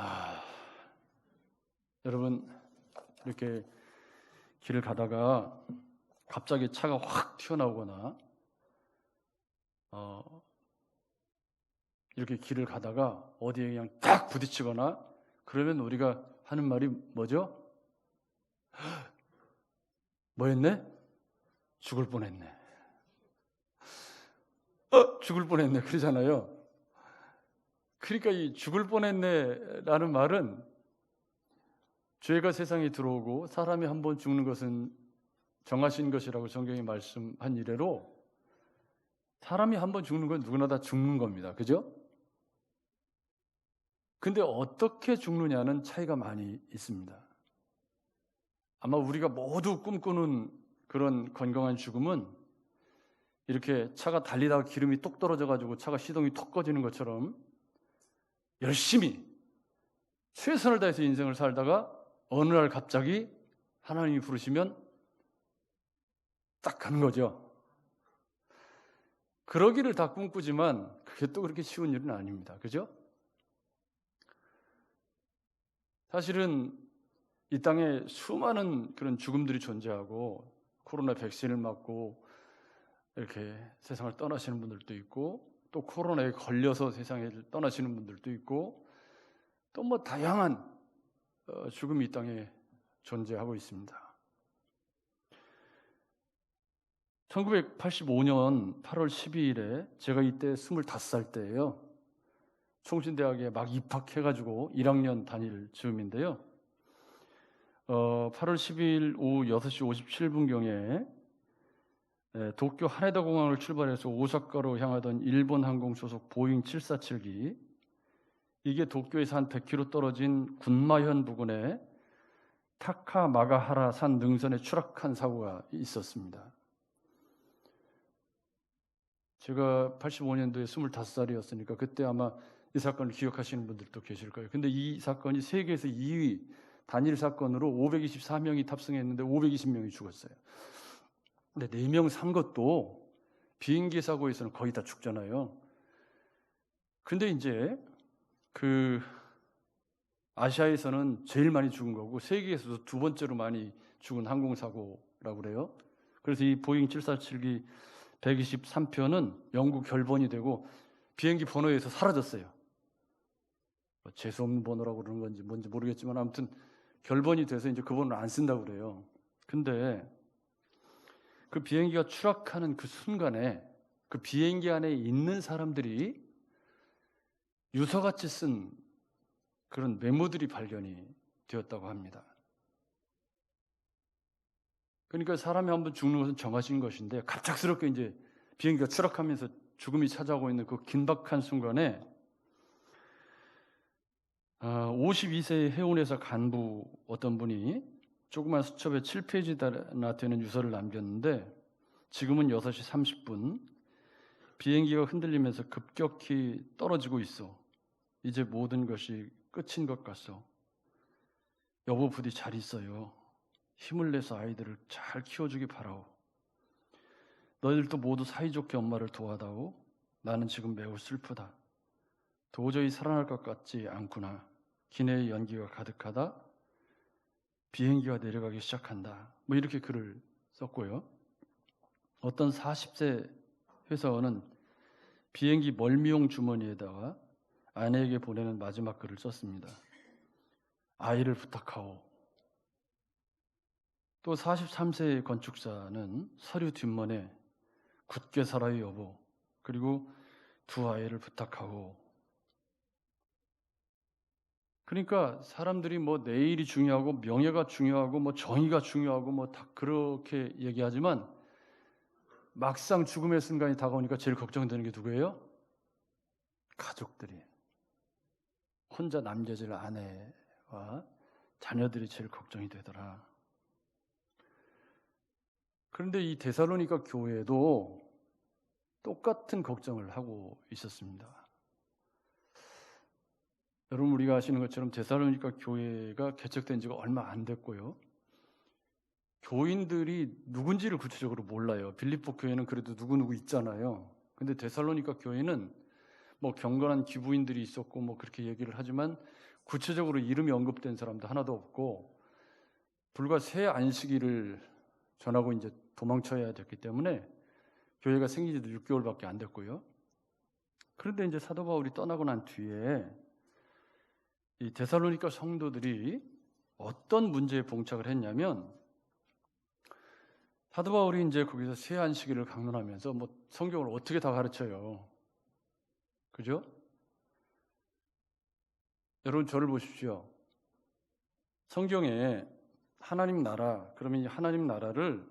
아, 여러분 이렇게 길을 가다가 갑자기 차가 확 튀어나오거나 이렇게 길을 가다가 어디에 그냥 딱 부딪히거나 그러면 우리가 하는 말이 뭐죠? 뭐였네? 죽을 뻔했네. 죽을 뻔했네 그러잖아요. 그러니까 이 죽을 뻔했네라는 말은 죄가 세상에 들어오고 사람이 한 번 죽는 것은 정하신 것이라고 성경이 말씀한 이래로 사람이 한 번 죽는 건 누구나 다 죽는 겁니다. 그죠? 근데 어떻게 죽느냐는 차이가 많이 있습니다. 아마 우리가 모두 꿈꾸는 그런 건강한 죽음은 이렇게 차가 달리다가 기름이 똑 떨어져가지고 차가 시동이 톡 꺼지는 것처럼 열심히 최선을 다해서 인생을 살다가 어느 날 갑자기 하나님이 부르시면 딱 가는 거죠. 그러기를 다 꿈꾸지만 그게 또 그렇게 쉬운 일은 아닙니다. 그죠? 사실은 이 땅에 수많은 그런 죽음들이 존재하고 코로나 백신을 맞고 이렇게 세상을 떠나시는 분들도 있고 또 코로나에 걸려서 세상을 떠나시는 분들도 있고 또 뭐 다양한 죽음이 이 땅에 존재하고 있습니다. 1985년 8월 12일에 제가 이때 25살 때예요. 총신대학에 막 입학해가지고 1학년 다닐 즈음인데요. 8월 12일 오후 6시 57분경에 도쿄 하네다 공항을 출발해서 오사카로 향하던 일본 항공 소속 보잉 747기, 이게 도쿄에서 한 100km 떨어진 군마현 부근에 타카마가하라 산 능선에 추락한 사고가 있었습니다. 제가 85년도에 25살이었으니까 그때 아마 이 사건을 기억하시는 분들도 계실 거예요. 근데 이 사건이 세계에서 2위 단일 사건으로 524명이 탑승했는데 520명이 죽었어요. 근데 4명 산 것도 비행기 사고에서는 거의 다 죽잖아요. 근데 이제 그 아시아에서는 제일 많이 죽은 거고 세계에서도 두 번째로 많이 죽은 항공사고라고 그래요. 그래서 이 보잉 747기 123편은 영구 결번이 되고 비행기 번호에서 사라졌어요. 재수없는 번호라고 그러는 건지 뭔지 모르겠지만 아무튼 결번이 돼서 이제 그 번호를 안 쓴다고 그래요. 근데 그 비행기가 추락하는 그 순간에 그 비행기 안에 있는 사람들이 유서같이 쓴 그런 메모들이 발견이 되었다고 합니다. 그러니까 사람이 한번 죽는 것은 정하신 것인데 갑작스럽게 이제 비행기가 추락하면서 죽음이 찾아오고 있는 그 긴박한 순간에 52세의 해운회사 간부 어떤 분이 조그만 수첩에 7페이지나 되는 유서를 남겼는데 지금은 6시 30분 비행기가 흔들리면서 급격히 떨어지고 있어. 이제 모든 것이 끝인 것 같소. 여보 부디 잘 있어요. 힘을 내서 아이들을 잘 키워주기 바라오. 너희들도 모두 사이좋게 엄마를 도와다오. 나는 지금 매우 슬프다. 도저히 살아날 것 같지 않구나. 기내의 연기가 가득하다. 비행기가 내려가기 시작한다. 뭐 이렇게 글을 썼고요. 어떤 40세 회사원은 비행기 멀미용 주머니에다가 아내에게 보내는 마지막 글을 썼습니다. 아이를 부탁하오. 또 43세의 건축사는 서류 뒷면에 굳게 살아요 여보. 그리고 두 아이를 부탁하고. 그러니까 사람들이 뭐 내일이 중요하고 명예가 중요하고 뭐 정의가 중요하고 뭐 다 그렇게 얘기하지만 막상 죽음의 순간이 다가오니까 제일 걱정되는 게 누구예요? 가족들이. 혼자 남겨질 아내와 자녀들이 제일 걱정이 되더라. 그런데 이 데살로니가 교회도 똑같은 걱정을 하고 있었습니다. 여러분 우리가 아시는 것처럼 데살로니가 교회가 개척된 지가 얼마 안 됐고요. 교인들이 누군지를 구체적으로 몰라요. 빌립보 교회는 그래도 누구누구 있잖아요. 근데 데살로니가 교회는 뭐 경건한 기부인들이 있었고 뭐 그렇게 얘기를 하지만 구체적으로 이름이 언급된 사람도 하나도 없고 불과 새 안식일을 전하고 이제 도망쳐야 됐기 때문에 교회가 생긴 지도 6개월밖에 안 됐고요. 그런데 이제 사도 바울이 떠나고 난 뒤에 이 데살로니가 성도들이 어떤 문제에 봉착을 했냐면, 사도 바울이 이제 거기서 새 안식일을 강론하면서 뭐 성경을 어떻게 다 가르쳐요. 그죠? 여러분 저를 보십시오. 성경에 하나님 나라, 그러면 이 하나님 나라를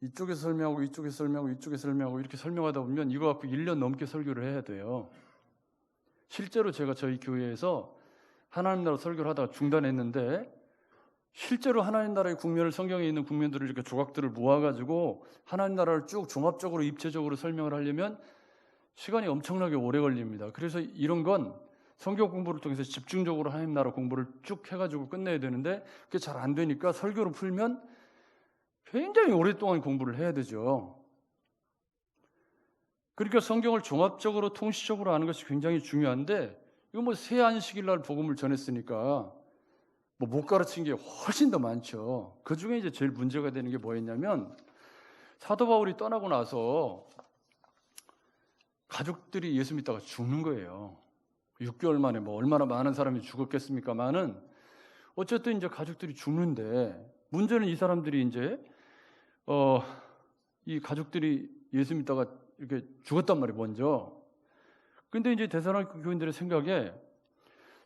이쪽에서 설명하고 이쪽에서 설명하고 이쪽에서 설명하고 이렇게 설명하다 보면 이거 갖고 1년 넘게 설교를 해야 돼요. 실제로 제가 저희 교회에서 하나님 나라 설교를 하다가 중단했는데, 실제로 하나님 나라의 국면을, 성경에 있는 국면들을 이렇게 조각들을 모아가지고 하나님 나라를 쭉 종합적으로 입체적으로 설명을 하려면 시간이 엄청나게 오래 걸립니다. 그래서 이런 건 성경 공부를 통해서 집중적으로 하나님 나라 공부를 쭉 해가지고 끝내야 되는데 그게 잘 안 되니까 설교로 풀면 굉장히 오랫동안 공부를 해야 되죠. 그러니까 성경을 종합적으로 통시적으로 아는 것이 굉장히 중요한데, 이거 뭐 새 안식일 날 복음을 전했으니까 뭐 못 가르친 게 훨씬 더 많죠. 그 중에 이제 제일 문제가 되는 게 뭐였냐면, 사도 바울이 떠나고 나서 가족들이 예수 믿다가 죽는 거예요. 6개월 만에 뭐 얼마나 많은 사람이 죽었겠습니까만은 어쨌든 이제 가족들이 죽는데, 문제는 이 사람들이 이제 이 가족들이 예수 믿다가 이렇게 죽었단 말이에요, 먼저. 근데 이제 데살로니가 교인들의 생각에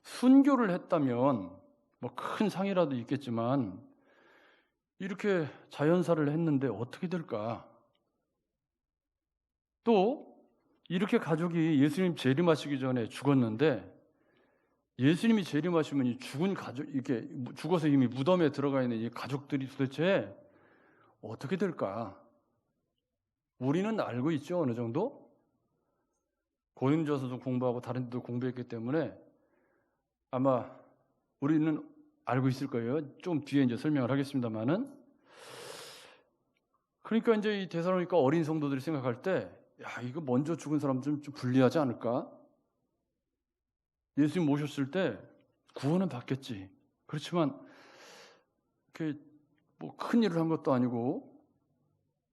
순교를 했다면 뭐 큰 상이라도 있겠지만 이렇게 자연사를 했는데 어떻게 될까? 또 이렇게 가족이 예수님 재림하시기 전에 죽었는데, 예수님이 재림하시면 이 죽은 가족, 이게 죽어서 이미 무덤에 들어가 있는 이 가족들이 도대체 어떻게 될까? 우리는 알고 있죠, 어느 정도? 고린도서도 공부하고 다른 데도 공부했기 때문에 아마 우리는 알고 있을 거예요. 좀 뒤에 이제 설명을 하겠습니다만은. 그러니까 이제 이 데살로니가 어린 성도들이 생각할 때, 야, 이거 먼저 죽은 사람 좀 불리하지 않을까? 예수님 모셨을 때 구원은 받겠지. 그렇지만 그 뭐 큰 일을 한 것도 아니고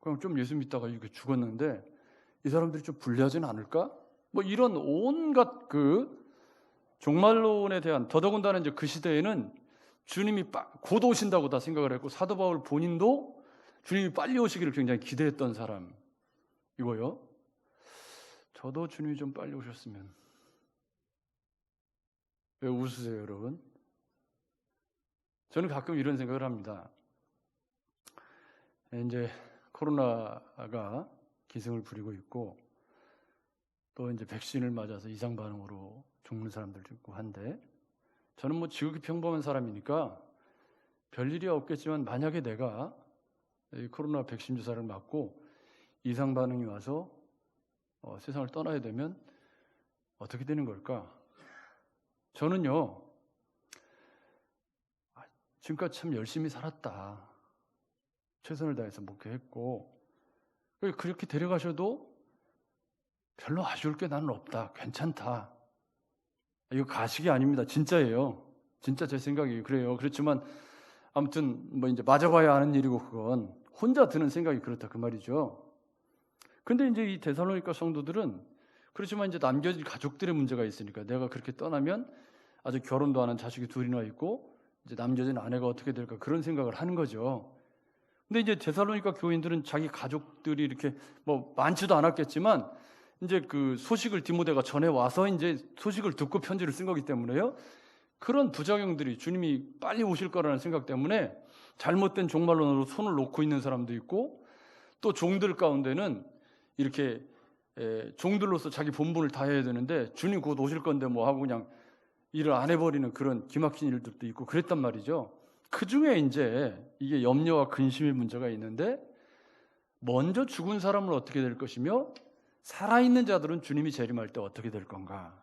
그냥 좀 예수 믿다가 이렇게 죽었는데 이 사람들이 좀 불리하지는 않을까? 뭐 이런 온갖 그 종말론에 대한, 더더군다나 이제 그 시대에는 주님이 곧 오신다고 다 생각을 했고, 사도 바울 본인도 주님이 빨리 오시기를 굉장히 기대했던 사람 이거요. 저도 주님이 좀 빨리 오셨으면. 왜 웃으세요, 여러분? 저는 가끔 이런 생각을 합니다. 이제 코로나가 기승을 부리고 있고, 또 이제 백신을 맞아서 이상 반응으로 죽는 사람들도 있고 한데, 저는 뭐 지극히 평범한 사람이니까 별일이 없겠지만, 만약에 내가 이 코로나 백신 주사를 맞고 이상 반응이 와서 세상을 떠나야 되면 어떻게 되는 걸까? 저는요, 지금까지 참 열심히 살았다, 최선을 다해서 목회했고, 그렇게 데려가셔도 별로 아쉬울 게 나는 없다, 괜찮다. 이거 가식이 아닙니다. 진짜예요. 진짜 제 생각이 그래요. 그렇지만 아무튼 뭐 이제 맞아봐야 아는 일이고, 그건 혼자 드는 생각이 그렇다 그 말이죠. 근데 이제 이 데살로니가 성도들은, 그렇지만 이제 남겨진 가족들의 문제가 있으니까, 내가 그렇게 떠나면 아직 결혼도 안 한 자식이 둘이나 있고 이제 남겨진 아내가 어떻게 될까, 그런 생각을 하는 거죠. 근데 이제 데살로니가 교인들은 자기 가족들이 이렇게 뭐 많지도 않았겠지만 이제 그 소식을 디모데가 전해 와서 이제 소식을 듣고 편지를 쓴 거기 때문에요. 그런 부작용들이, 주님이 빨리 오실 거라는 생각 때문에 잘못된 종말론으로 손을 놓고 있는 사람도 있고, 또 종들 가운데는 이렇게 종들로서 자기 본분을 다해야 되는데 주님 곧 오실 건데 뭐 하고 그냥 일을 안 해버리는 그런 기막힌 일들도 있고 그랬단 말이죠. 그 중에 이제 이게 염려와 근심의 문제가 있는데, 먼저 죽은 사람은 어떻게 될 것이며 살아있는 자들은 주님이 재림할 때 어떻게 될 건가,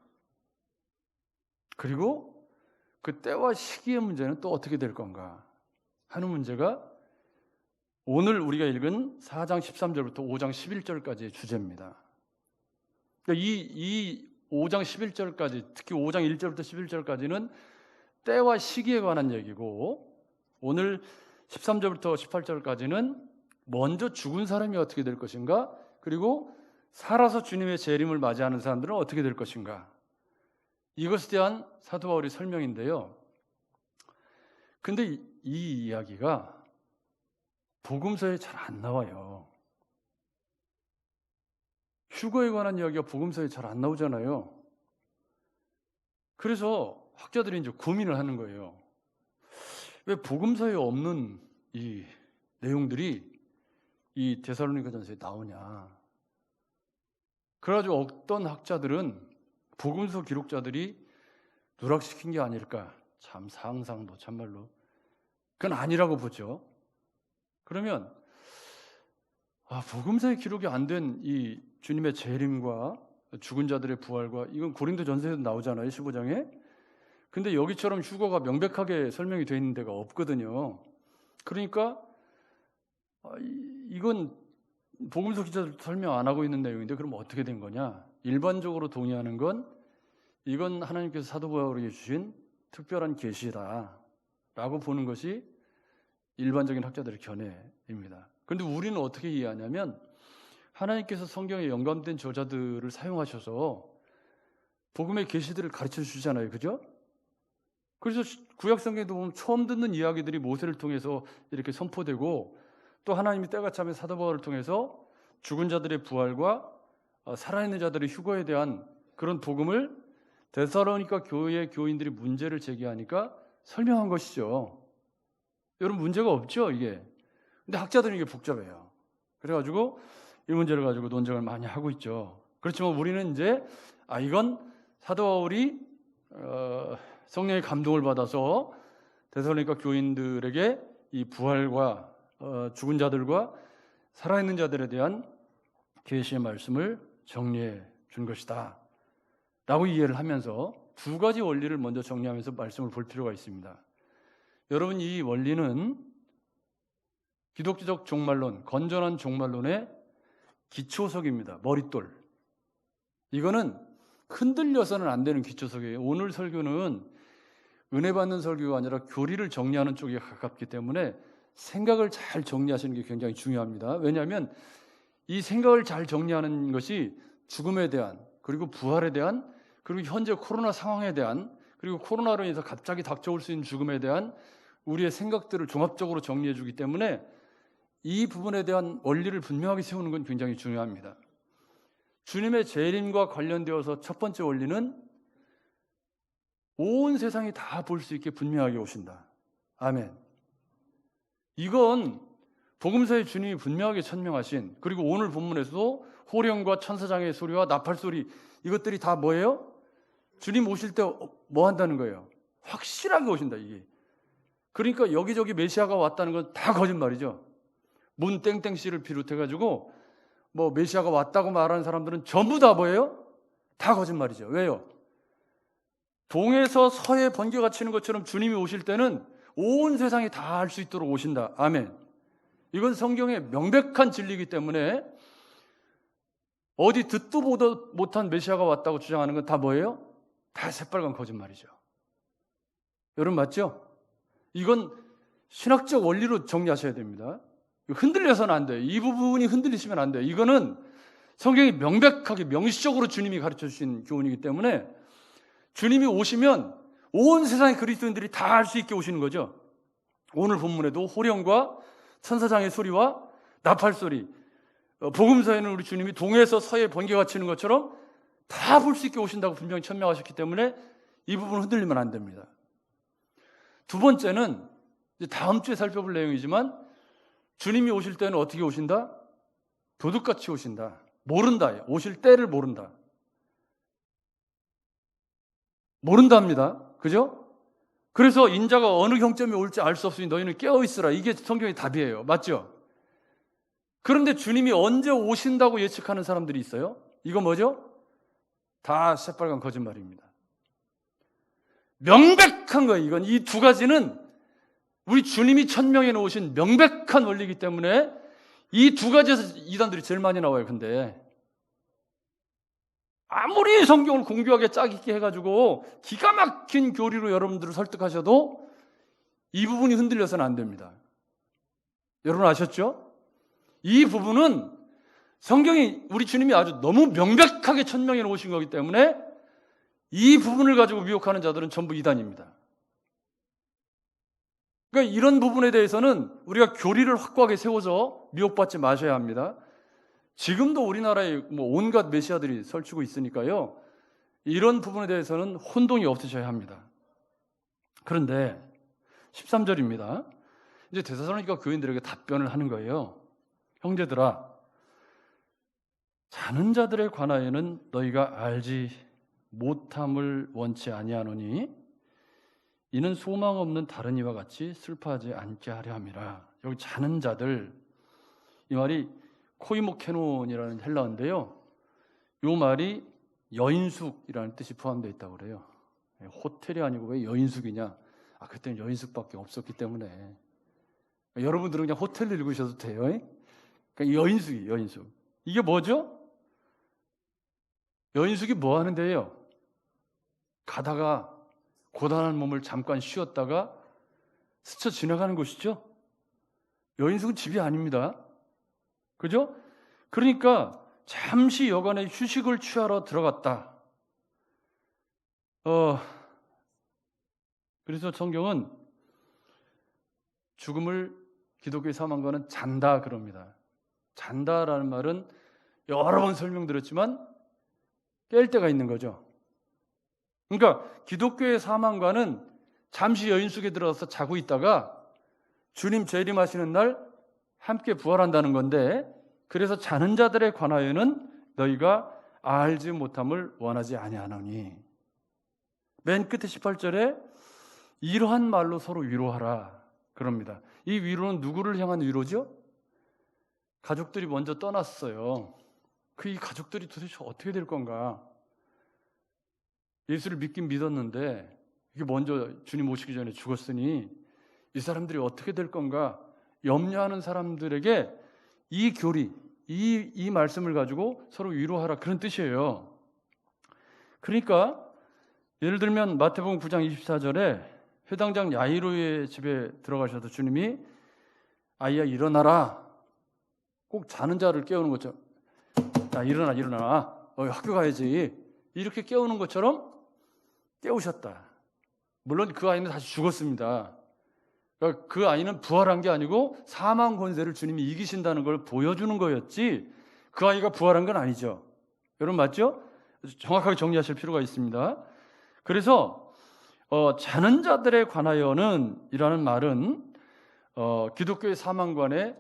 그리고 그 때와 시기의 문제는 또 어떻게 될 건가 하는 문제가 오늘 우리가 읽은 4장 13절부터 5장 11절까지의 주제입니다. 그러니까 이 5장 11절까지, 특히 5장 1절부터 11절까지는 때와 시기에 관한 얘기고, 오늘 13절부터 18절까지는 먼저 죽은 사람이 어떻게 될 것인가, 그리고 살아서 주님의 재림을 맞이하는 사람들은 어떻게 될 것인가, 이것에 대한 사도 바울의 설명인데요. 근데 이 이야기가 복음서에 잘 안 나와요. 휴거에 관한 이야기가 복음서에 잘 안 나오잖아요. 그래서 학자들이 이제 고민을 하는 거예요. 왜 복음서에 없는 이 내용들이 이 데살로니가전서에 나오냐. 그래가지고 어떤 학자들은 복음서 기록자들이 누락시킨 게 아닐까. 참 상상도 참말로 그건 아니라고 보죠. 그러면 복음서에 기록이 안 된 이 주님의 재림과 죽은 자들의 부활과, 이건 고린도전서에도 나오잖아요, 15장에. 근데 여기처럼 휴거가 명백하게 설명이 되어 있는 데가 없거든요. 그러니까 이건 복음서 기자들도 설명 안 하고 있는 내용인데 그럼 어떻게 된 거냐? 일반적으로 동의하는 건 이건 하나님께서 사도 바울에게 주신 특별한 계시다라고 보는 것이 일반적인 학자들의 견해입니다. 그런데 우리는 어떻게 이해하냐면, 하나님께서 성경에 영감된 저자들을 사용하셔서 복음의 계시들을 가르쳐 주잖아요, 그죠? 그래서 구약 성경에도 보면 처음 듣는 이야기들이 모세를 통해서 이렇게 선포되고, 또 하나님이 때가 차면 사도 바울을 통해서 죽은 자들의 부활과 살아있는 자들의 휴거에 대한 그런 복음을 데살로니가 교회의 교인들이 문제를 제기하니까 설명한 것이죠. 여러분, 문제가 없죠, 이게. 근데 학자들은 이게 복잡해요. 그래가지고 이 문제를 가지고 논쟁을 많이 하고 있죠. 그렇지만 우리는 이제 이건 사도 바울이 성령의 감동을 받아서 데살로니가 교인들에게 이 부활과 죽은 자들과 살아있는 자들에 대한 계시의 말씀을 정리해 준 것이다 라고 이해를 하면서 두 가지 원리를 먼저 정리하면서 말씀을 볼 필요가 있습니다. 여러분, 이 원리는 기독교적 종말론, 건전한 종말론의 기초석입니다. 머릿돌. 이거는 흔들려서는 안 되는 기초석이에요. 오늘 설교는 은혜 받는 설교가 아니라 교리를 정리하는 쪽에 가깝기 때문에 생각을 잘 정리하시는 게 굉장히 중요합니다. 왜냐하면 이 생각을 잘 정리하는 것이 죽음에 대한, 그리고 부활에 대한, 그리고 현재 코로나 상황에 대한, 그리고 코로나로 인해서 갑자기 닥쳐올 수 있는 죽음에 대한 우리의 생각들을 종합적으로 정리해 주기 때문에 이 부분에 대한 원리를 분명하게 세우는 건 굉장히 중요합니다. 주님의 재림과 관련되어서 첫 번째 원리는 온 세상이 다 볼 수 있게 분명하게 오신다. 아멘. 이건 복음서에 주님이 분명하게 천명하신, 그리고 오늘 본문에서도 호령과 천사장의 소리와 나팔 소리, 이것들이 다 뭐예요? 주님 오실 때 뭐 한다는 거예요? 확실하게 오신다, 이게. 그러니까 여기저기 메시아가 왔다는 건 다 거짓말이죠. 문 땡땡씨를 비롯해가지고 뭐 메시아가 왔다고 말하는 사람들은 전부 다 뭐예요? 다 거짓말이죠. 왜요? 동에서 서에 번개가 치는 것처럼 주님이 오실 때는 온 세상이 다 알 수 있도록 오신다. 아멘. 이건 성경의 명백한 진리이기 때문에 어디 듣도 보도 못한 메시아가 왔다고 주장하는 건 다 뭐예요? 다 새빨간 거짓말이죠. 여러분, 맞죠? 이건 신학적 원리로 정리하셔야 됩니다. 흔들려서는 안 돼요. 이 부분이 흔들리시면 안 돼요. 이거는 성경이 명백하게 명시적으로 주님이 가르쳐 주신 교훈이기 때문에 주님이 오시면 온 세상의 그리스도인들이 다 알 수 있게 오시는 거죠. 오늘 본문에도 호령과 천사장의 소리와 나팔 소리, 복음서에는 우리 주님이 동에서 서에 번개가 치는 것처럼 다 볼 수 있게 오신다고 분명히 천명하셨기 때문에 이 부분은 흔들리면 안 됩니다. 두 번째는 이제 다음 주에 살펴볼 내용이지만, 주님이 오실 때는 어떻게 오신다? 도둑같이 오신다. 모른다. 오실 때를 모른다. 모른답니다. 그죠? 그래서 인자가 어느 경점에 올지 알 수 없으니 너희는 깨어있으라. 이게 성경의 답이에요. 맞죠? 그런데 주님이 언제 오신다고 예측하는 사람들이 있어요. 이거 뭐죠? 다 새빨간 거짓말입니다. 명백한 거예요. 이건 이 두 가지는 우리 주님이 천명해 놓으신 명백한 원리이기 때문에 이 두 가지에서 이단들이 제일 많이 나와요. 근데 아무리 성경을 공교하게 짝 있게 해가지고 기가 막힌 교리로 여러분들을 설득하셔도 이 부분이 흔들려서는 안 됩니다. 여러분 아셨죠? 이 부분은 성경이 우리 주님이 아주 너무 명백하게 천명해 놓으신 거기 때문에 이 부분을 가지고 미혹하는 자들은 전부 이단입니다. 그러니까 이런 부분에 대해서는 우리가 교리를 확고하게 세워서 미혹받지 마셔야 합니다. 지금도 우리나라에 온갖 메시아들이 설치고 있으니까요. 이런 부분에 대해서는 혼동이 없으셔야 합니다. 그런데 13절입니다. 이제 데살로니가 교인들에게 답변을 하는 거예요. 형제들아, 자는 자들에 관하여는 너희가 알지 못함을 원치 아니하노니 이는 소망 없는 다른 이와 같이 슬퍼하지 않게 하려 함이라. 여기 자는 자들, 이 말이 코이모케논이라는 헬라어인데요. 이 말이 여인숙이라는 뜻이 포함되어 있다고 그래요. 호텔이 아니고 왜 여인숙이냐? 그때는 여인숙밖에 없었기 때문에. 여러분들은 그냥 호텔 읽으셔도 돼요. 그러니까 여인숙이, 여인숙. 이게 뭐죠? 여인숙이 뭐 하는데요? 가다가 고단한 몸을 잠깐 쉬었다가 스쳐 지나가는 곳이죠. 여인숙은 집이 아닙니다. 그죠? 그러니까 잠시 여간에 휴식을 취하러 들어갔다. 그래서 성경은 죽음을 기독교의 사망과는 잔다 그럽니다. 잔다라는 말은 여러 번 설명드렸지만 깰 때가 있는 거죠. 그러니까 기독교의 사망과는 잠시 여인숙에 들어가서 자고 있다가 주님 재림하시는 날 함께 부활한다는 건데, 그래서 자는 자들에 관하여는 너희가 알지 못함을 원하지 아니하노니. 맨 끝에 18절에 이러한 말로 서로 위로하라 그럽니다. 이 위로는 누구를 향한 위로죠? 가족들이 먼저 떠났어요. 이 가족들이 도대체 어떻게 될 건가? 예수를 믿긴 믿었는데 이게 먼저 주님 오시기 전에 죽었으니 이 사람들이 어떻게 될 건가 염려하는 사람들에게 이 교리, 이 말씀을 가지고 서로 위로하라, 그런 뜻이에요. 그러니까 예를 들면 마태복음 9장 24절에 회당장 야이로의 집에 들어가셔서 주님이 아이야 일어나라, 꼭 자는 자를 깨우는 것처럼, 야 일어나 학교 가야지, 이렇게 깨우는 것처럼 깨우셨다. 물론 그 아이는 다시 죽었습니다. 그러니까 그 아이는 부활한 게 아니고 사망 권세를 주님이 이기신다는 걸 보여주는 거였지 그 아이가 부활한 건 아니죠. 여러분 맞죠? 정확하게 정리하실 필요가 있습니다. 그래서 자는 자들에 관하여는 이라는 말은 기독교의 사망관에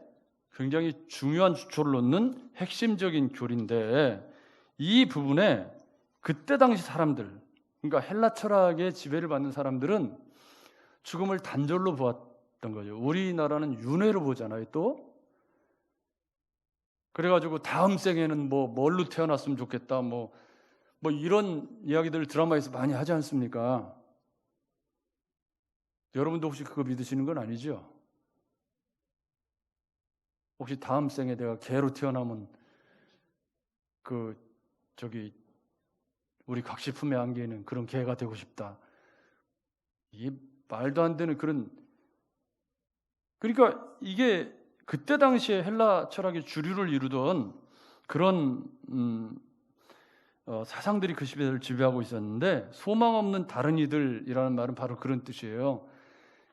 굉장히 중요한 주초를 놓는 핵심적인 교리인데, 이 부분에 그때 당시 사람들, 그러니까 헬라 철학의 지배를 받는 사람들은 죽음을 단절로 보았던 거죠. 우리나라는 윤회로 보잖아요. 또 그래가지고 다음 생에는 뭘로 태어났으면 좋겠다, 뭐 이런 이야기들을 드라마에서 많이 하지 않습니까? 여러분도 혹시 그거 믿으시는 건 아니죠? 혹시 다음 생에 내가 개로 태어나면 우리 각시품에 안기는 그런 개가 되고 싶다. 이게 말도 안 되는 그런, 그러니까 이게 그때 당시에 헬라 철학의 주류를 이루던 그런 사상들이 그 시대를 지배하고 있었는데, 소망 없는 다른 이들이라는 말은 바로 그런 뜻이에요.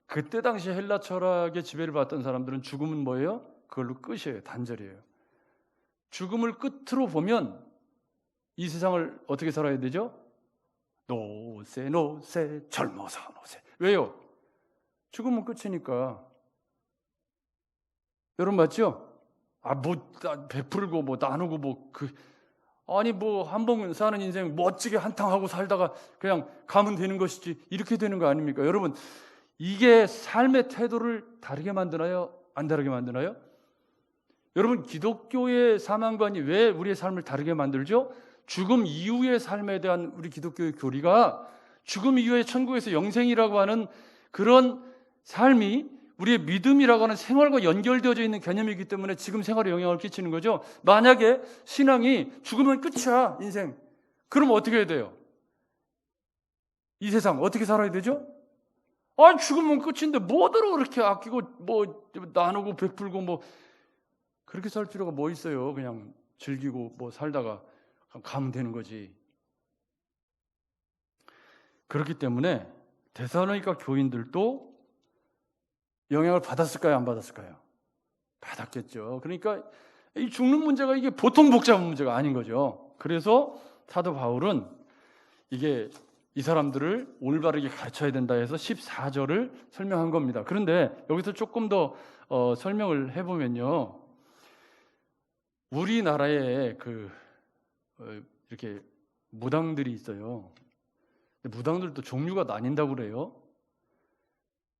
그때 당시 헬라 철학의 지배를 받던 사람들은 죽음은 뭐예요? 그걸로 끝이에요. 단절이에요. 죽음을 끝으로 보면 이 세상을 어떻게 살아야 되죠? 노세 젊어서 노세. 왜요? 죽음은 끝이니까. 여러분 맞죠? 베풀고 나누고 한 번 사는 인생 멋지게 한탕하고 살다가 그냥 가면 되는 것이지, 이렇게 되는 거 아닙니까? 여러분, 이게 삶의 태도를 다르게 만드나요? 안 다르게 만드나요? 여러분, 기독교의 사망관이 왜 우리의 삶을 다르게 만들죠? 죽음 이후의 삶에 대한 우리 기독교의 교리가 죽음 이후에 천국에서 영생이라고 하는 그런 삶이 우리의 믿음이라고 하는 생활과 연결되어져 있는 개념이기 때문에 지금 생활에 영향을 끼치는 거죠. 만약에 신앙이 죽으면 끝이야, 인생, 그럼 어떻게 해야 돼요? 이 세상 어떻게 살아야 되죠? 죽으면 끝인데 뭐더러 그렇게 아끼고 뭐 나누고 베풀고 뭐 그렇게 살 필요가 뭐 있어요? 그냥 즐기고 뭐 살다가 가면 되는 거지. 그렇기 때문에 데살로니가 교인들도 영향을 받았을까요? 안 받았을까요? 받았겠죠. 그러니까 이 죽는 문제가 이게 보통 복잡한 문제가 아닌 거죠. 그래서 사도 바울은 이게 이 사람들을 올바르게 가르쳐야 된다 해서 14절을 설명한 겁니다. 그런데 여기서 조금 더 설명을 해보면요, 우리나라에 이렇게 무당들이 있어요. 무당들도 종류가 나뉜다고 그래요.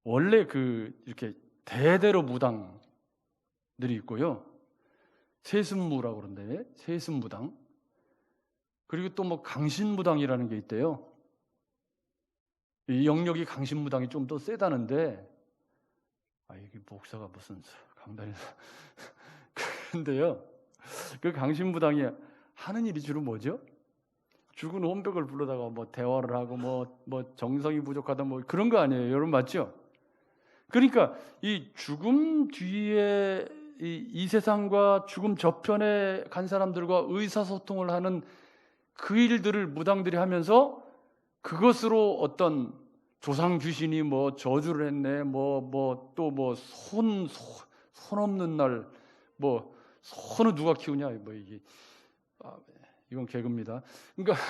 원래 이렇게 대대로 무당들이 있고요, 세습무라고 그러는데 세습무당, 그리고 또 뭐 강신무당이라는 게 있대요. 이 영역이 강신무당이 좀 더 세다는데, 이게 목사가 무슨 강단에서 그런데요, 그 강신무당이 하는 일이 주로 뭐죠? 죽은 혼백을 불러다가 뭐 대화를 하고 뭐 정성이 부족하다 뭐 그런 거 아니에요, 여러분? 맞죠? 그러니까 이 죽음 뒤에 이 세상과 죽음 저편에 간 사람들과 의사소통을 하는 그 일들을 무당들이 하면서 그것으로 어떤 조상 귀신이 뭐 저주를 했네, 또 손 없는 날, 뭐 손을 누가 키우냐, 뭐 이게 이건 개그입니다. 그러니까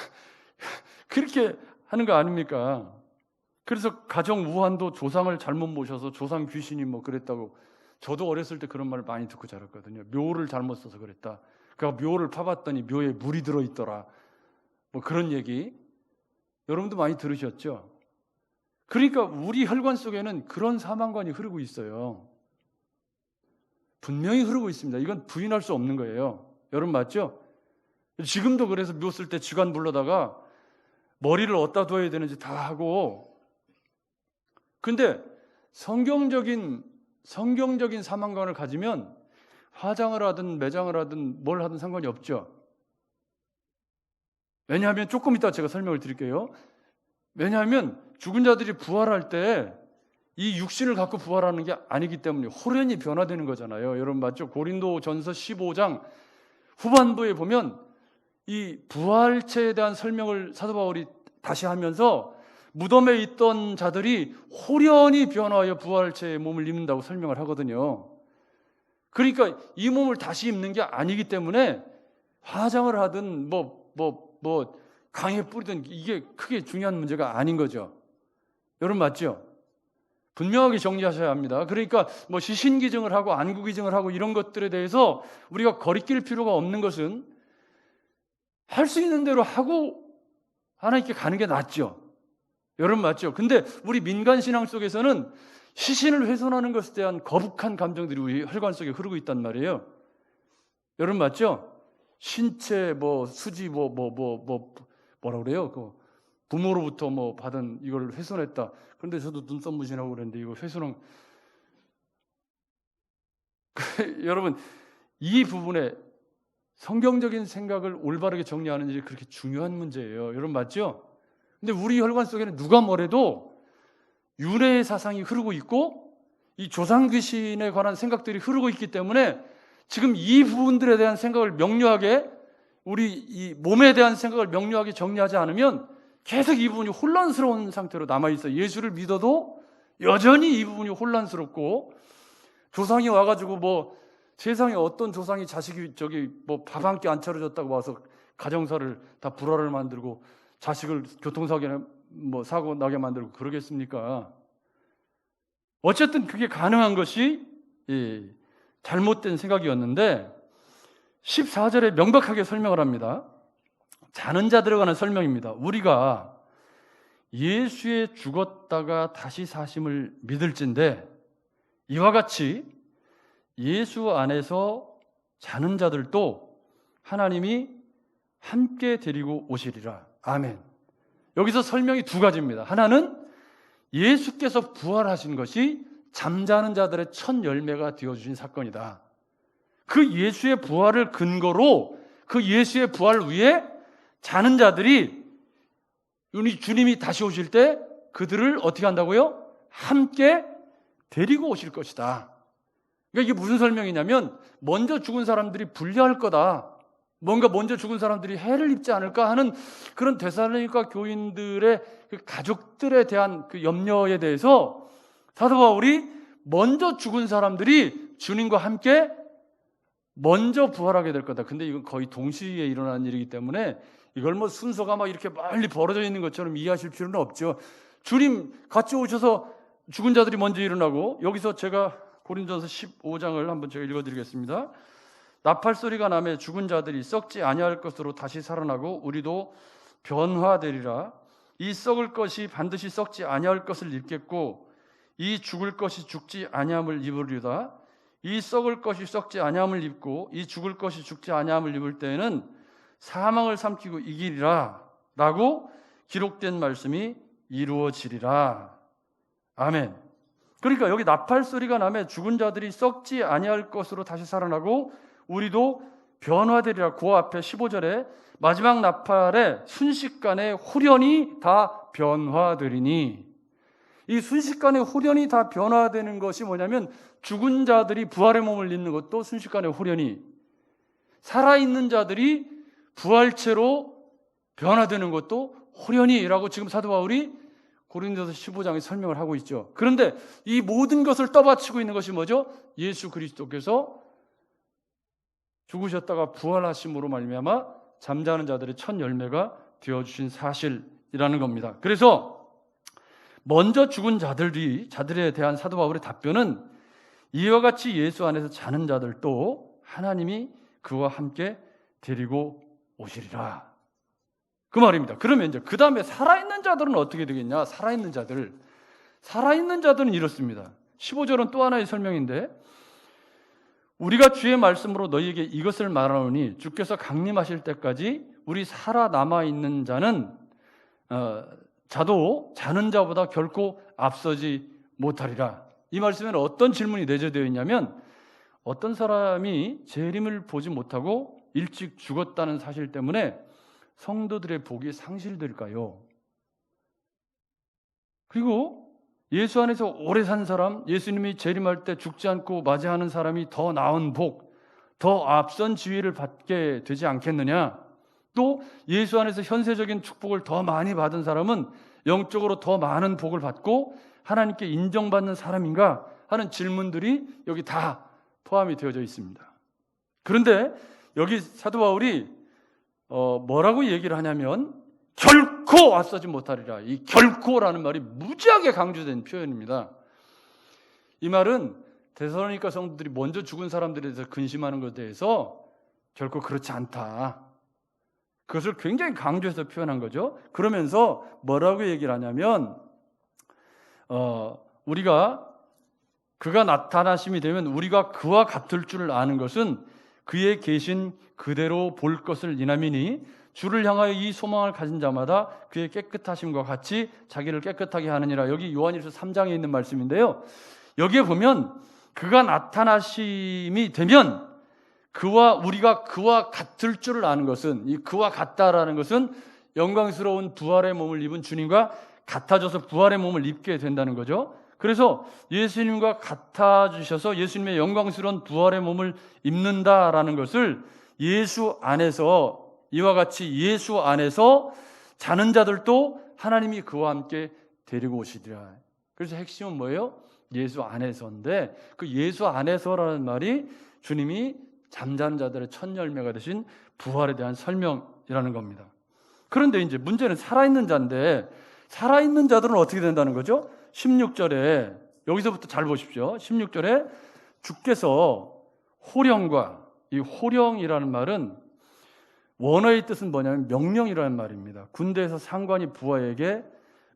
그렇게 하는 거 아닙니까? 그래서 가정 우환도 조상을 잘못 모셔서 조상 귀신이 뭐 그랬다고, 저도 어렸을 때 그런 말을 많이 듣고 자랐거든요. 묘를 잘못 써서 그랬다. 그러니까 묘를 파봤더니 묘에 물이 들어있더라, 뭐 그런 얘기 여러분도 많이 들으셨죠? 그러니까 우리 혈관 속에는 그런 사망관이 흐르고 있어요. 분명히 흐르고 있습니다. 이건 부인할 수 없는 거예요. 여러분 맞죠? 지금도 그래서 묘 쓸 때 쥐관 불러다가 머리를 어디다 둬야 되는지 다 하고, 근데 성경적인 사망관을 가지면 화장을 하든 매장을 하든 뭘 하든 상관이 없죠. 왜냐하면 조금 이따 제가 설명을 드릴게요. 왜냐하면 죽은 자들이 부활할 때 이 육신을 갖고 부활하는 게 아니기 때문에 호련히 변화되는 거잖아요. 여러분 맞죠? 고린도전서 15장 후반부에 보면 이 부활체에 대한 설명을 사도 바울이 다시 하면서 무덤에 있던 자들이 호련히 변화하여 부활체의 몸을 입는다고 설명을 하거든요. 그러니까 이 몸을 다시 입는 게 아니기 때문에 화장을 하든 강에 뿌리든 이게 크게 중요한 문제가 아닌 거죠. 여러분 맞죠? 분명하게 정리하셔야 합니다. 그러니까 뭐 시신기증을 하고 안구기증을 하고 이런 것들에 대해서 우리가 거리낄 필요가 없는 것은 할 수 있는 대로 하고 하나님께 가는 게 낫죠. 여러분 맞죠? 근데 우리 민간 신앙 속에서는 시신을 훼손하는 것에 대한 거북한 감정들이 우리 혈관 속에 흐르고 있단 말이에요. 여러분 맞죠? 신체 수지 뭐라 그래요? 부모로부터 받은 이걸 훼손했다. 그런데 저도 눈썹 무신하고 그랬는데 이거 훼손은 여러분 이 부분에 성경적인 생각을 올바르게 정리하는 일이 그렇게 중요한 문제예요. 여러분 맞죠? 근데 우리 혈관 속에는 누가 뭐래도 윤회의 사상이 흐르고 있고 이 조상 귀신에 관한 생각들이 흐르고 있기 때문에 지금 이 부분들에 대한 생각을 명료하게, 우리 이 몸에 대한 생각을 명료하게 정리하지 않으면 계속 이 부분이 혼란스러운 상태로 남아있어요. 예수를 믿어도 여전히 이 부분이 혼란스럽고, 조상이 와가지고 세상에 어떤 조상이 자식이 밥 한 끼 안 차려줬다고 와서 가정사를 다 불화를 만들고 자식을 교통사고에 사고 나게 만들고 그러겠습니까? 어쨌든 그게 가능한 것이 잘못된 생각이었는데 14절에 명백하게 설명을 합니다. 자는 자들에 관한 설명입니다. 우리가 예수의 죽었다가 다시 사심을 믿을진데 이와 같이 예수 안에서 자는 자들도 하나님이 함께 데리고 오시리라. 아멘. 여기서 설명이 두 가지입니다. 하나는 예수께서 부활하신 것이 잠자는 자들의 첫 열매가 되어주신 사건이다. 그 예수의 부활을 근거로 그 예수의 부활 위에 자는 자들이 우리 주님이 다시 오실 때 그들을 어떻게 한다고요? 함께 데리고 오실 것이다. 그러니까 이게 무슨 설명이냐면 먼저 죽은 사람들이 불리할 거다. 뭔가 먼저 죽은 사람들이 해를 입지 않을까 하는 그런 데살로니가 교인들의 그 가족들에 대한 그 염려에 대해서 사도 바울이 먼저 죽은 사람들이 주님과 함께 먼저 부활하게 될 거다. 근데 이건 거의 동시에 일어나는 일이기 때문에 이걸 뭐 순서가 막 이렇게 멀리 벌어져 있는 것처럼 이해하실 필요는 없죠. 주님 같이 오셔서 죽은 자들이 먼저 일어나고, 여기서 제가 고린도전서 15장을 한번 제가 읽어드리겠습니다. 나팔 소리가 나매 죽은 자들이 썩지 아니할 것으로 다시 살아나고 우리도 변화되리라. 이 썩을 것이 반드시 썩지 아니할 것을 입겠고 이 죽을 것이 죽지 아니함을 입으리로다. 이 썩을 것이 썩지 아니함을 입고 이 죽을 것이 죽지 아니함을 입을 때에는 사망을 삼키고 이기리라 라고 기록된 말씀이 이루어지리라. 아멘. 그러니까 여기 나팔 소리가 나면 죽은 자들이 썩지 아니할 것으로 다시 살아나고 우리도 변화되리라. 그 앞에 15절에 마지막 나팔에 순식간에 홀연히 다 변화되리니, 이 순식간에 홀연히 다 변화되는 것이 뭐냐면 죽은 자들이 부활의 몸을 입는 것도 순식간에 홀연히, 살아있는 자들이 부활체로 변화되는 것도 홀연히라고 지금 사도 바울이 고린도서 15장에 설명을 하고 있죠. 그런데 이 모든 것을 떠받치고 있는 것이 뭐죠? 예수 그리스도께서 죽으셨다가 부활하심으로 말미암아 잠자는 자들의 첫 열매가 되어주신 사실이라는 겁니다. 그래서 먼저 죽은 자들에 대한 사도 바울의 답변은 이와 같이 예수 안에서 자는 자들도 하나님이 그와 함께 데리고 오시리라, 그 말입니다. 그러면 이제 그 다음에 살아있는 자들은 어떻게 되겠냐? 살아있는 자들은 이렇습니다. 15절은 또 하나의 설명인데, 우리가 주의 말씀으로 너희에게 이것을 말하노니 주께서 강림하실 때까지 우리 살아남아 있는 자는 자도 자는 자보다 결코 앞서지 못하리라. 이 말씀에는 어떤 질문이 내재되어 있냐면, 어떤 사람이 재림을 보지 못하고 일찍 죽었다는 사실 때문에 성도들의 복이 상실될까요? 그리고 예수 안에서 오래 산 사람, 예수님이 재림할 때 죽지 않고 맞이하는 사람이 더 나은 복, 더 앞선 지위를 받게 되지 않겠느냐? 또 예수 안에서 현세적인 축복을 더 많이 받은 사람은 영적으로 더 많은 복을 받고 하나님께 인정받는 사람인가 하는 질문들이 여기 다 포함이 되어져 있습니다. 그런데 여기 사도 바울이 뭐라고 얘기를 하냐면 결코 앞서지 못하리라. 이 결코라는 말이 무지하게 강조된 표현입니다. 이 말은 데살로니가 성도들이 먼저 죽은 사람들에 대해서 근심하는 것에 대해서 결코 그렇지 않다, 그것을 굉장히 강조해서 표현한 거죠. 그러면서 뭐라고 얘기를 하냐면 우리가 그가 나타나심이 되면 우리가 그와 같을 줄 아는 것은 그의 계신 그대로 볼 것을 인함이니 주를 향하여 이 소망을 가진 자마다 그의 깨끗하심과 같이 자기를 깨끗하게 하느니라. 여기 요한일서 3장에 있는 말씀인데요, 여기에 보면 그가 나타나심이 되면 우리가 그와 같을 줄을 아는 것은, 이 그와 같다라는 것은 영광스러운 부활의 몸을 입은 주님과 같아져서 부활의 몸을 입게 된다는 거죠. 그래서 예수님과 같아주셔서 예수님의 영광스러운 부활의 몸을 입는다라는 것을 예수 안에서, 이와 같이 예수 안에서 자는 자들도 하나님이 그와 함께 데리고 오시리라. 그래서 핵심은 뭐예요? 예수 안에서인데, 그 예수 안에서라는 말이 주님이 잠자는 자들의 첫 열매가 되신 부활에 대한 설명이라는 겁니다. 그런데 이제 문제는 살아있는 자인데, 살아있는 자들은 어떻게 된다는 거죠? 16절에, 여기서부터 잘 보십시오. 16절에 주께서 호령과, 이 호령이라는 말은 원어의 뜻은 뭐냐면 명령이라는 말입니다. 군대에서 상관이 부하에게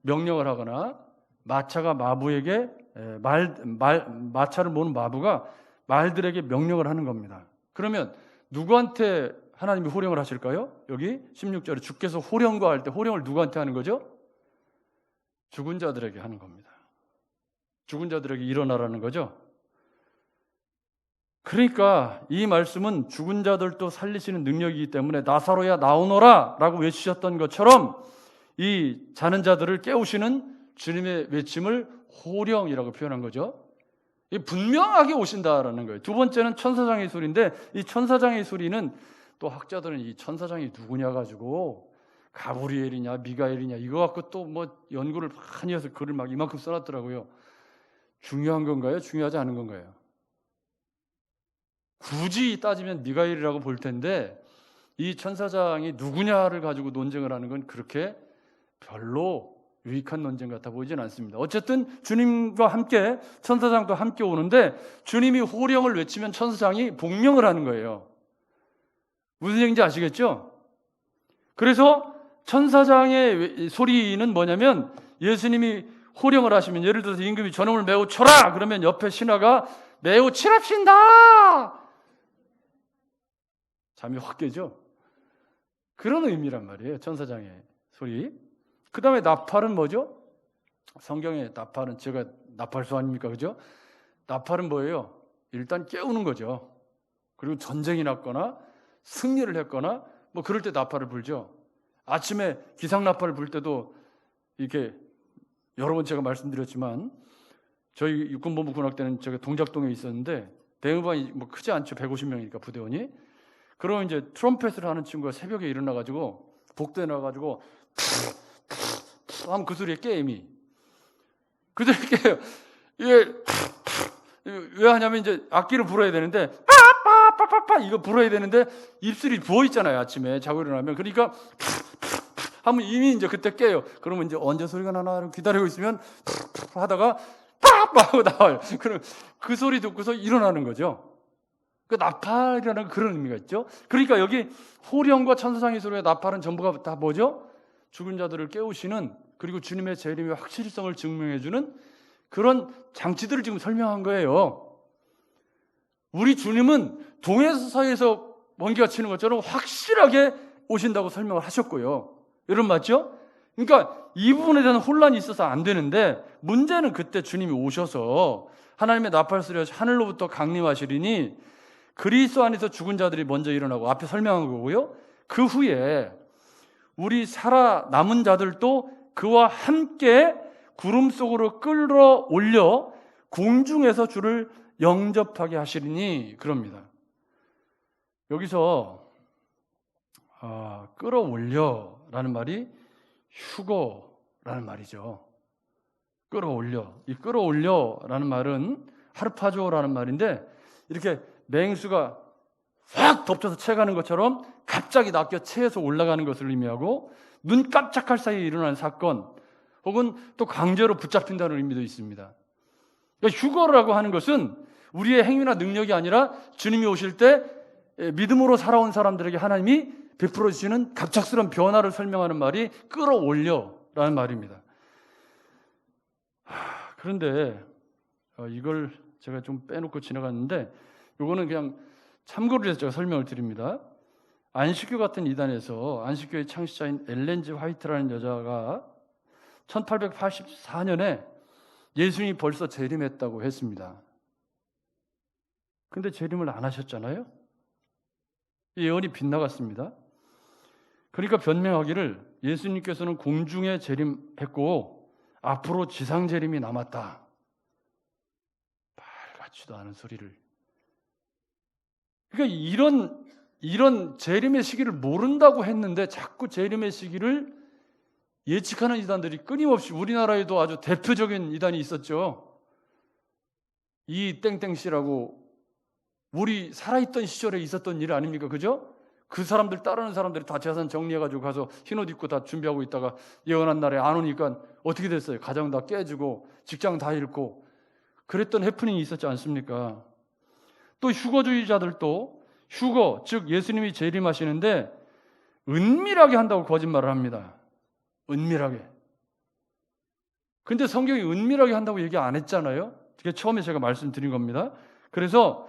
명령을 하거나 마차가 마부에게 마차를 모는 마부가 말들에게 명령을 하는 겁니다. 그러면 누구한테 하나님이 호령을 하실까요? 여기 16절에 주께서 호령과 할 때 호령을 누구한테 하는 거죠? 죽은 자들에게 하는 겁니다. 죽은 자들에게 일어나라는 거죠. 그러니까 이 말씀은 죽은 자들도 살리시는 능력이기 때문에 나사로야 나오너라 라고 외치셨던 것처럼 이 자는 자들을 깨우시는 주님의 외침을 호령이라고 표현한 거죠. 이 분명하게 오신다라는 거예요. 두 번째는 천사장의 소리인데, 이 천사장의 소리는 또 학자들은 이 천사장이 누구냐 가지고 가브리엘이냐 미가엘이냐 이거 갖고 또 뭐 연구를 많이 해서 글을 막 이만큼 써놨더라고요. 중요한 건가요? 중요하지 않은 건가요? 굳이 따지면 미가엘이라고 볼 텐데 이 천사장이 누구냐를 가지고 논쟁을 하는 건 그렇게 별로 유익한 논쟁 같아 보이진 않습니다. 어쨌든 주님과 함께 천사장도 함께 오는데 주님이 호령을 외치면 천사장이 복명을 하는 거예요. 무슨 얘기인지 아시겠죠? 그래서 천사장의 소리는 뭐냐면 예수님이 호령을 하시면, 예를 들어서 임금이 저놈을 매우 쳐라 그러면 옆에 신하가 매우 치랍신다 잠이 확 깨죠. 그런 의미란 말이에요, 천사장의 소리. 그 다음에 나팔은 뭐죠? 성경에 나팔은, 제가 나팔수 아닙니까? 그죠? 나팔은 뭐예요? 일단 깨우는 거죠. 그리고 전쟁이 났거나 승리를 했거나 뭐 그럴 때 나팔을 불죠. 아침에 기상나팔을 불 때도 이렇게 여러 번 제가 말씀드렸지만 저희 육군본부 군악 때는 제가 동작동에 있었는데 대응반이 뭐 크지 않죠. 150명이니까 부대원이. 그러면 이제 트럼펫을 하는 친구가 새벽에 일어나가지고 복도에 나가가지고 하면 그 소리에 깨 이미. 그 소리에 깨요. 이게 왜 하냐면 이제 악기를 불어야 되는데 빠빠빠빠빠 이거 불어야 되는데 입술이 부어 있잖아요, 아침에 자고 일어나면. 그러니까 하면 이미 이제 그때 깨요. 그러면 이제 언제 소리가 나나 기다리고 있으면 하다가 빠빠 하고 나와요. 그럼 그 소리 듣고서 일어나는 거죠. 그 나팔이라는 그런 의미가 있죠. 그러니까 여기 호령과 천사장의 소리와 나팔은 전부가 다 뭐죠? 죽은 자들을 깨우시는, 그리고 주님의 재림의 확실성을 증명해주는 그런 장치들을 지금 설명한 거예요. 우리 주님은 동에서 서에서 번개가 치는 것처럼 확실하게 오신다고 설명을 하셨고요. 여러분 맞죠? 그러니까 이 부분에 대한 혼란이 있어서 안 되는데, 문제는 그때 주님이 오셔서 하나님의 나팔 소리가 하늘로부터 강림하시리니 그리스도 안에서 죽은 자들이 먼저 일어나고 앞에 설명한 거고요. 그 후에 우리 살아남은 자들도 그와 함께 구름 속으로 끌어올려 공중에서 주를 영접하게 하시리니 그럽니다. 여기서 끌어올려라는 말이 휴거라는 말이죠. 끌어올려. 이 끌어올려라는 말은 하르파조라는 말인데, 이렇게 맹수가 확 덮쳐서 채가는 것처럼 갑자기 낚여 채에서 올라가는 것을 의미하고, 눈 깜짝할 사이에 일어나는 사건 혹은 또 강제로 붙잡힌다는 의미도 있습니다. 그러니까 휴거라고 하는 것은 우리의 행위나 능력이 아니라 주님이 오실 때 믿음으로 살아온 사람들에게 하나님이 베풀어 주시는 갑작스러운 변화를 설명하는 말이 끌어올려라는 말입니다. 그런데 이걸 제가 좀 빼놓고 지나갔는데, 이거는 그냥 참고를 해서 제가 설명을 드립니다. 안식교 같은 이단에서 안식교의 창시자인 엘렌 G. 화이트라는 여자가 1884년에 예수님이 벌써 재림했다고 했습니다. 근데 재림을 안 하셨잖아요. 이 예언이 빗나갔습니다. 그러니까 변명하기를 예수님께서는 공중에 재림했고 앞으로 지상 재림이 남았다. 말 같지도 않은 소리를. 그러니까 이런 재림의 시기를 모른다고 했는데 자꾸 재림의 시기를 예측하는 이단들이 끊임없이, 우리나라에도 아주 대표적인 이단이 있었죠. 이 땡땡씨라고, 우리 살아있던 시절에 있었던 일 아닙니까? 그죠? 그 사람들 따르는 사람들이 다 재산 정리해가지고 가서 흰옷 입고 다 준비하고 있다가 예언한 날에 안 오니까 어떻게 됐어요? 가정 다 깨지고 직장 다 잃고 그랬던 해프닝이 있었지 않습니까? 또 휴거주의자들도 휴거, 즉 예수님이 재림하시는데 은밀하게 한다고 거짓말을 합니다. 은밀하게. 근데 성경이 은밀하게 한다고 얘기 안 했잖아요. 그게 처음에 제가 말씀드린 겁니다. 그래서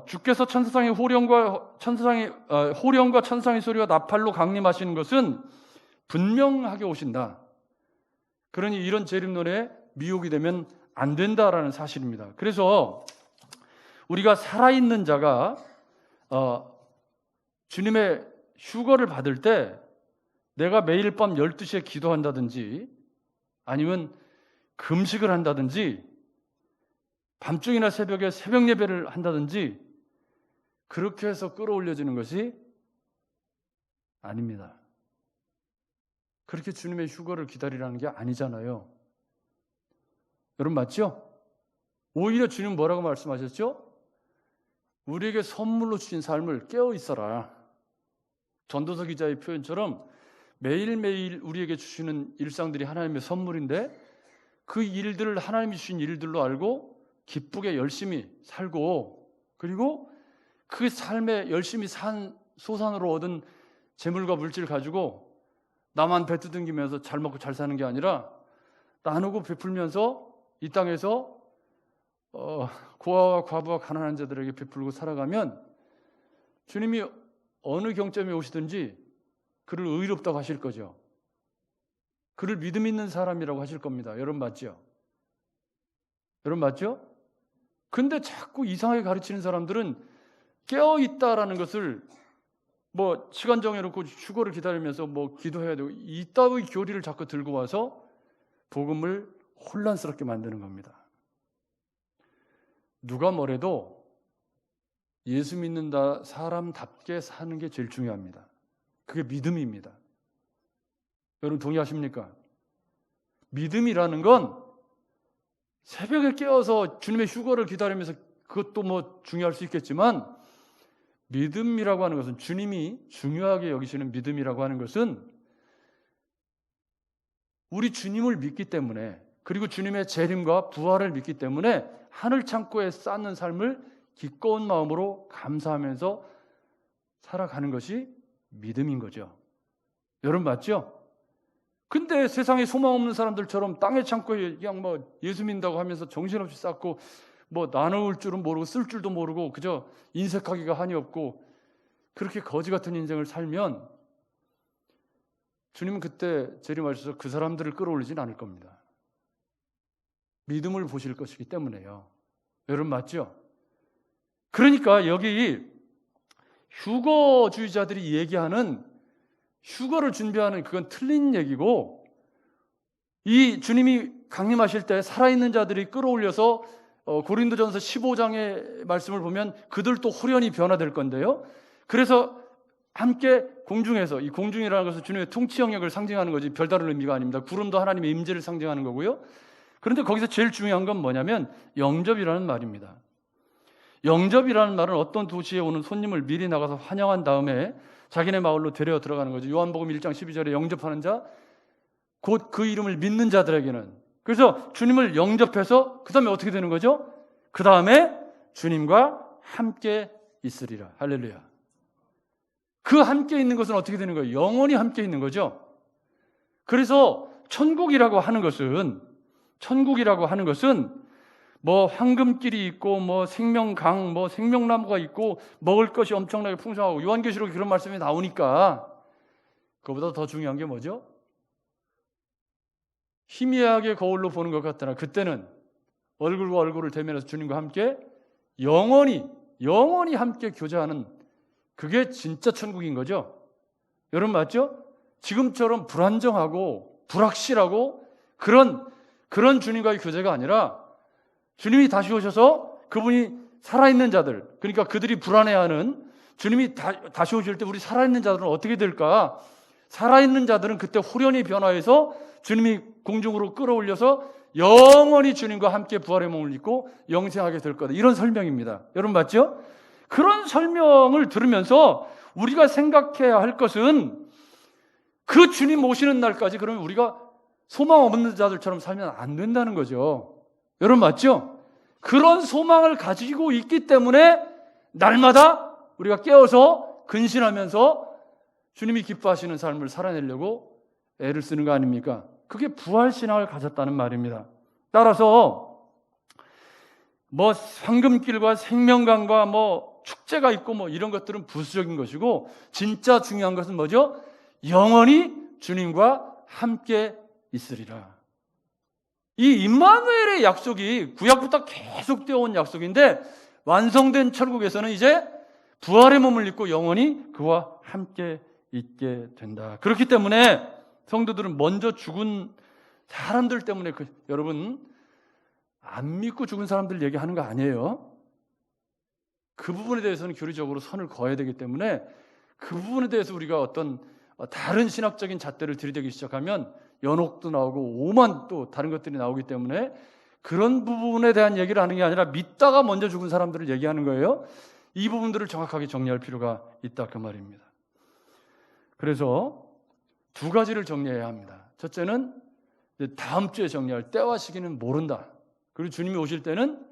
주께서 호령과 천사의 소리와 나팔로 강림하시는 것은 분명하게 오신다. 그러니 이런 재림론에 미혹이 되면 안 된다라는 사실입니다. 그래서 우리가 살아있는 자가 주님의 휴거를 받을 때 내가 매일 밤 12시에 기도한다든지 아니면 금식을 한다든지 밤중이나 새벽에 새벽 예배를 한다든지 그렇게 해서 끌어올려지는 것이 아닙니다. 그렇게 주님의 휴거를 기다리라는 게 아니잖아요. 여러분 맞죠? 오히려 주님 뭐라고 말씀하셨죠? 우리에게 선물로 주신 삶을 깨어 있어라. 전도서 기자의 표현처럼 매일매일 우리에게 주시는 일상들이 하나님의 선물인데 그 일들을 하나님이 주신 일들로 알고 기쁘게 열심히 살고 그리고 그 삶에 열심히 산 소산으로 얻은 재물과 물질을 가지고 나만 배 두둥기면서 잘 먹고 잘 사는 게 아니라 나누고 베풀면서 이 땅에서 고아와 과부와 가난한 자들에게 베풀고 살아가면 주님이 어느 경점에 오시든지 그를 의롭다고 하실 거죠. 그를 믿음 있는 사람이라고 하실 겁니다. 여러분 맞죠? 여러분 맞죠? 근데 자꾸 이상하게 가르치는 사람들은 깨어있다라는 것을 뭐 시간 정해놓고 휴거를 기다리면서 뭐 기도해야 되고 이따위 교리를 자꾸 들고 와서 복음을 혼란스럽게 만드는 겁니다. 누가 뭐래도 예수 믿는다 사람답게 사는 게 제일 중요합니다. 그게 믿음입니다. 여러분 동의하십니까? 믿음이라는 건 새벽에 깨어서 주님의 휴거를 기다리면서 그것도 뭐 중요할 수 있겠지만 믿음이라고 하는 것은 주님이 중요하게 여기시는 믿음이라고 하는 것은 우리 주님을 믿기 때문에 그리고 주님의 재림과 부활을 믿기 때문에 하늘 창고에 쌓는 삶을 기꺼운 마음으로 감사하면서 살아가는 것이 믿음인 거죠. 여러분 맞죠? 근데 세상에 소망 없는 사람들처럼 땅의 창고에 그냥 뭐 예수 믿는다고 하면서 정신없이 쌓고 뭐 나눌 줄은 모르고 쓸 줄도 모르고 그저 인색하기가 한이 없고 그렇게 거지 같은 인생을 살면 주님은 그때 재림하셔서 그 사람들을 끌어올리진 않을 겁니다. 믿음을 보실 것이기 때문에요. 여러분 맞죠? 그러니까 여기 휴거주의자들이 얘기하는 휴거를 준비하는 그건 틀린 얘기고 이 주님이 강림하실 때 살아있는 자들이 끌어올려서 고린도전서 15장의 말씀을 보면 그들도 호련히 변화될 건데요. 그래서 함께 공중에서 이 공중이라는 것은 주님의 통치 영역을 상징하는 거지 별다른 의미가 아닙니다. 구름도 하나님의 임재를 상징하는 거고요. 그런데 거기서 제일 중요한 건 뭐냐면 영접이라는 말입니다. 영접이라는 말은 어떤 도시에 오는 손님을 미리 나가서 환영한 다음에 자기네 마을로 데려 들어가는 거죠. 요한복음 1장 12절에 영접하는 자, 곧 그 이름을 믿는 자들에게는. 그래서 주님을 영접해서 그 다음에 어떻게 되는 거죠? 그 다음에 주님과 함께 있으리라. 할렐루야. 그 함께 있는 것은 어떻게 되는 거예요? 영원히 함께 있는 거죠. 그래서 천국이라고 하는 것은 뭐 황금길이 있고 뭐 생명강, 뭐 생명나무가 있고 먹을 것이 엄청나게 풍성하고 요한계시록에 그런 말씀이 나오니까 그보다 더 중요한 게 뭐죠? 희미하게 거울로 보는 것 같으나 그때는 얼굴과 얼굴을 대면해서 주님과 함께 영원히 함께 교제하는 그게 진짜 천국인 거죠. 여러분 맞죠? 지금처럼 불안정하고 불확실하고 그런 주님과의 교제가 아니라 주님이 다시 오셔서 그분이 살아있는 자들, 그러니까 그들이 불안해하는 주님이 다시 오실 때 우리 살아있는 자들은 어떻게 될까? 살아있는 자들은 그때 호련히 변화해서 주님이 공중으로 끌어올려서 영원히 주님과 함께 부활의 몸을 입고 영생하게 될 거다. 이런 설명입니다. 여러분 맞죠? 그런 설명을 들으면서 우리가 생각해야 할 것은 그 주님 오시는 날까지 그러면 우리가 소망 없는 자들처럼 살면 안 된다는 거죠. 여러분 맞죠? 그런 소망을 가지고 있기 때문에 날마다 우리가 깨어서 근신하면서 주님이 기뻐하시는 삶을 살아내려고 애를 쓰는 거 아닙니까? 그게 부활신앙을 가졌다는 말입니다. 따라서 뭐 황금길과 생명강과 뭐 축제가 있고 뭐 이런 것들은 부수적인 것이고 진짜 중요한 것은 뭐죠? 영원히 주님과 함께 있으리라. 이 임마누엘의 약속이 구약부터 계속되어 온 약속인데 완성된 천국에서는 이제 부활의 몸을 입고 영원히 그와 함께 있게 된다. 그렇기 때문에 성도들은 먼저 죽은 사람들 때문에 여러분 안 믿고 죽은 사람들 얘기하는 거 아니에요. 그 부분에 대해서는 교리적으로 선을 그어야 되기 때문에 그 부분에 대해서 우리가 어떤 다른 신학적인 잣대를 들이대기 시작하면 연옥도 나오고 오만 또 다른 것들이 나오기 때문에 그런 부분에 대한 얘기를 하는 게 아니라 믿다가 먼저 죽은 사람들을 얘기하는 거예요. 이 부분들을 정확하게 정리할 필요가 있다 그 말입니다. 그래서 두 가지를 정리해야 합니다. 첫째는 다음 주에 정리할 때와 시기는 모른다. 그리고 주님이 오실 때는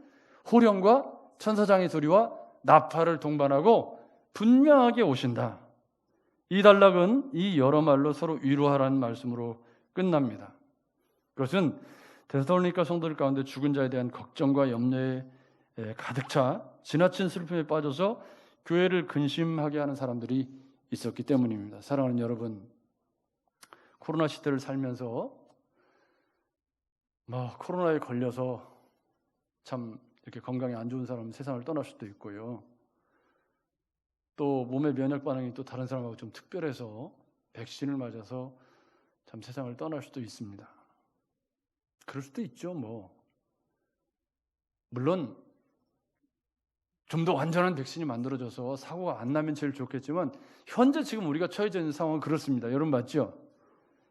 호령과 천사장의 소리와 나팔을 동반하고 분명하게 오신다. 이 단락은 이 여러 말로 서로 위로하라는 말씀으로 끝납니다. 그것은 데살로니가 성도들 가운데 죽은 자에 대한 걱정과 염려에 가득 차 지나친 슬픔에 빠져서 교회를 근심하게 하는 사람들이 있었기 때문입니다. 사랑하는 여러분, 코로나 시대를 살면서 코로나에 걸려서 참 이렇게 건강이 안 좋은 사람은 세상을 떠날 수도 있고요. 또 몸의 면역 반응이 또 다른 사람하고 좀 특별해서 백신을 맞아서 참 세상을 떠날 수도 있습니다. 그럴 수도 있죠. 물론 좀 더 완전한 백신이 만들어져서 사고가 안 나면 제일 좋겠지만 현재 지금 우리가 처해져 있는 상황은 그렇습니다. 여러분 맞죠?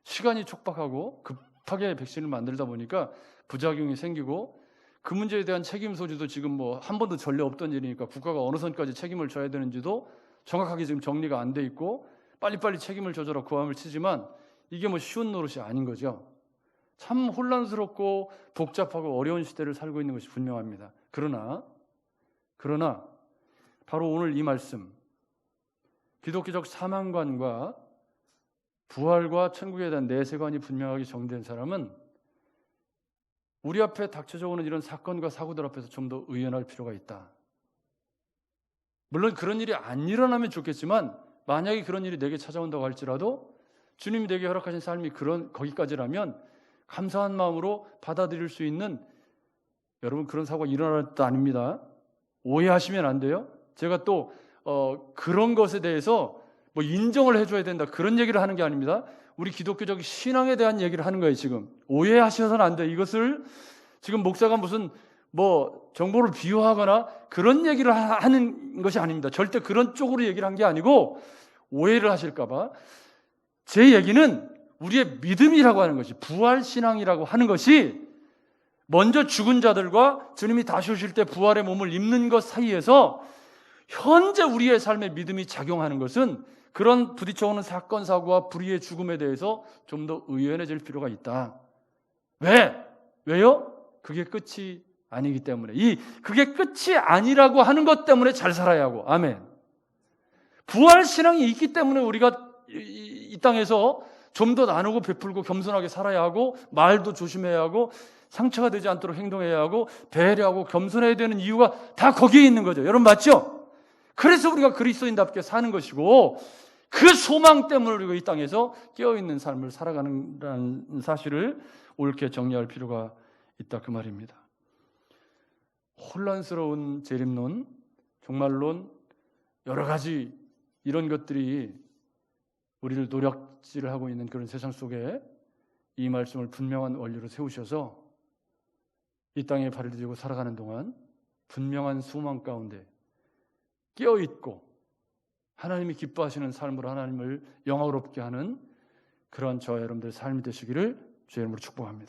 시간이 촉박하고 급하게 백신을 만들다 보니까 부작용이 생기고 그 문제에 대한 책임 소지도 지금 한 번도 전례 없던 일이니까 국가가 어느 선까지 책임을 져야 되는지도 정확하게 지금 정리가 안 돼 있고 빨리빨리 책임을 져줘라 고함을 치지만 이게 쉬운 노릇이 아닌 거죠. 참 혼란스럽고 복잡하고 어려운 시대를 살고 있는 것이 분명합니다. 그러나 바로 오늘 이 말씀, 기독교적 사망관과 부활과 천국에 대한 내세관이 분명하게 정된 사람은 우리 앞에 닥쳐져 오는 이런 사건과 사고들 앞에서 좀 더 의연할 필요가 있다. 물론 그런 일이 안 일어나면 좋겠지만 만약에 그런 일이 내게 찾아온다고 할지라도 주님이 내게 허락하신 삶이 거기까지라면 감사한 마음으로 받아들일 수 있는, 여러분 그런 사고가 일어날 것도 아닙니다. 오해하시면 안 돼요. 제가 또 그런 것에 대해서 인정을 해줘야 된다 그런 얘기를 하는 게 아닙니다. 우리 기독교적 신앙에 대한 얘기를 하는 거예요. 지금 오해하셔서는 안 돼요. 이것을 지금 목사가 무슨 정보를 비유하거나 그런 얘기를 하는 것이 아닙니다. 절대 그런 쪽으로 얘기를 한 게 아니고 오해를 하실까 봐 제 얘기는 우리의 믿음이라고 하는 것이, 부활신앙이라고 하는 것이 먼저 죽은 자들과 주님이 다시 오실 때 부활의 몸을 입는 것 사이에서 현재 우리의 삶의 믿음이 작용하는 것은 그런 부딪혀오는 사건, 사고와 불의의 죽음에 대해서 좀 더 의연해질 필요가 있다. 왜요? 그게 끝이 아니기 때문에. 그게 끝이 아니라고 하는 것 때문에 잘 살아야 하고, 아멘. 부활신앙이 있기 때문에 우리가 이 땅에서 좀 더 나누고 베풀고 겸손하게 살아야 하고, 말도 조심해야 하고, 상처가 되지 않도록 행동해야 하고, 배려하고 겸손해야 되는 이유가 다 거기에 있는 거죠. 여러분 맞죠? 그래서 우리가 그리스도인답게 사는 것이고, 그 소망 때문에 우리가 이 땅에서 깨어있는 삶을 살아가는 사실을 옳게 정리할 필요가 있다 그 말입니다. 혼란스러운 재림론, 종말론, 여러 가지 이런 것들이 우리를 노략질을 하고 있는 그런 세상 속에 이 말씀을 분명한 원리로 세우셔서 이 땅에 발을 들고 살아가는 동안 분명한 소망 가운데 깨어있고 하나님이 기뻐하시는 삶으로 하나님을 영화롭게 하는 그런 저와 여러분들의 삶이 되시기를 주의 이름으로 축복합니다.